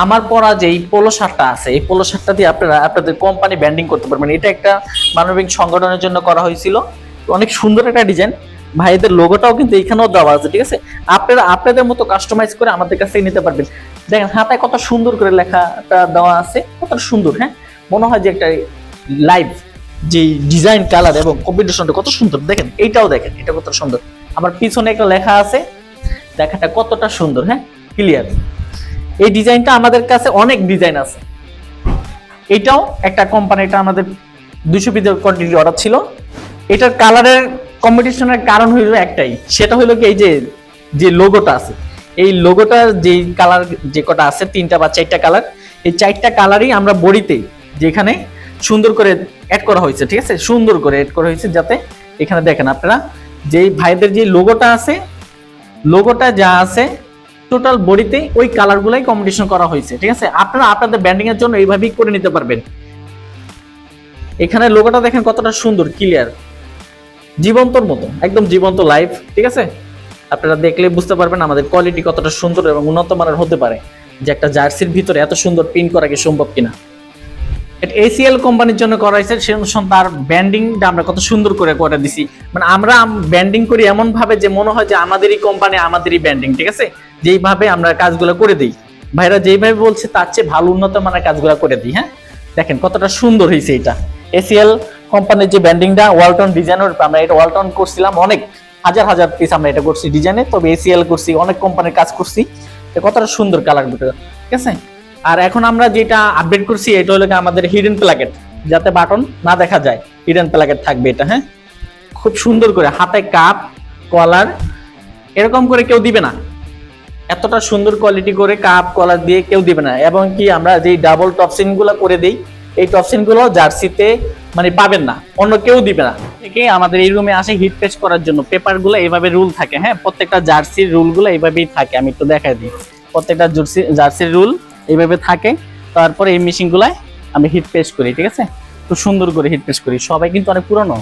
আমার পরা যে এই পোলো শার্টটা আছে, এই পোলো শার্টটা দিয়ে আপনারা আপনাদের কোম্পানি ব্র্যান্ডিং করতে পারবেন। এটা একটা মানবিক সংগঠনের জন্য করা হয়েছিল, অনেক সুন্দর একটা ডিজাইন। ভাইদের লোগোটাও কিন্তু এখানেও দেওয়া আছে, ঠিক আছে। আপনারা আপনাদের মতো কাস্টমাইজ করে আমাদের কাছে নিতে পারবেন। দেখেন হাতায় কত সুন্দর করে লেখাটা দেওয়া আছে, কত সুন্দর। হ্যাঁ, মনে হয় যে একটা লাইভ যে ডিজাইন, কালার এবং কম্বিনেশনটা কত সুন্দর। দেখেন এইটাও দেখেন, এটা কত সুন্দর। আমার পিছনে একটা লেখা আছে, লেখাটা কতটা সুন্দর। হ্যাঁ, ক্লিয়ার। এই ডিজাইনটা আমাদের কাছে অনেক ডিজাইন আছে। এটাও একটা কোম্পানি, এটা আমাদের 200 পিসের কোয়ান্টিটি অর্ডার ছিল। এটার কালারের কম্পিটিশনের কারণ হইল একটাই, সেটা হইলো কি এই যে লোগোটা আছে, এই লোগোটার যে কালার যে কটা আছে 3টা বা 4টা কালার, এই 4টা কালারই আমরা বডিতে যেখানে সুন্দর করে অ্যাড করা হয়েছে, ঠিক আছে, সুন্দর করে অ্যাড করা হয়েছে, যাতে এখানে দেখেন আপনারা যে ভাইদের যে লোগোটা আছে, লোগোটা যা আছে টোটাল বডিতে ওই কালারগুলাই কম্বিনেশন করা হয়েছে, ঠিক আছে। আপনারা আপনাদের ব্র্যান্ডিং এর জন্য এইভাবেই করে নিতে পারবেন। এখানে লোগোটা দেখেন কতটা সুন্দর, ক্লিয়ার, জীবন্তর মতো, একদম জীবন্ত লাইভ, ঠিক আছে। আপনারা দেখলে বুঝতে পারবেন আমাদের কোয়ালিটি কতটা সুন্দর এবং উন্নত মানের হতে পারে, যে একটা জার্সির ভিতরে এত সুন্দর প্রিন্ট করা কি সম্ভব কিনা। এটা এসিএল কোম্পানির জন্য করা হয়েছে, সে অনুসারে তার ব্র্যান্ডিংটা আমরা কত সুন্দর করে দিছি। মানে আমরা ব্র্যান্ডিং করি এমন ভাবে যে মনে হয় যে আমাদেরই কোম্পানি, আমাদেরই ব্র্যান্ডিং, ঠিক আছে। যেইভাবে আমরা কাজগুলো করে দিই, ভাইরা যেইভাবে বলছে তার চেয়ে ভালো উন্নত মানের কাজগুলো করে দিই। হ্যাঁ, দেখেন কতটা সুন্দর হয়েছে এটা। এসিএল কোম্পানির যে ব্র্যান্ডিংটা ওয়ালটন ডিজাইনের, আমরা এটা ওয়ালটন করছিলাম, অনেক হাজার হাজার পিস আমরা এটা করছি ডিজাইনে, তবে এসিএল করছি, অনেক কোম্পানির কাজ করছি। কতটা সুন্দর কালার ভিতরে, ঠিক আছে। আর এখন আমরা যেটা আপডেট করছি এটা হলো আমাদের হিডেন প্লাকেট, যাতে বাটন না দেখা যায়, হিডেন প্লাকেট থাকবে এটা। হ্যাঁ, খুব সুন্দর করে হাতায় কাপ কলার এরকম করে কেউ দিবে না, এতটা সুন্দর কোয়ালিটি করে কাপ কলার দিয়ে কেউ দিবে না। এবং কি আমরা যে ডাবল টপসিন গুলো করে দিই, এই টপসিন গুলো জার্সিতে মানে পাবেন না, অন্য কেউ দিবে না। থেকে আমাদের এই রুমে আসে হিট পেস্ট করার জন্য পেপার গুলো এইভাবে রুল থাকে। হ্যাঁ, প্রত্যেকটা জার্সির রুল গুলো এইভাবেই থাকে, আমি একটু দেখাই দিই। প্রত্যেকটা জার্সির রুল এইভাবে থাকে। তারপরে এই মেশিন গুলায় আমি হিট পেস্ট করি, ঠিক আছে, খুব সুন্দর করে হিট পেস্ট করি। সবাই কিন্তু অনেক পুরনো।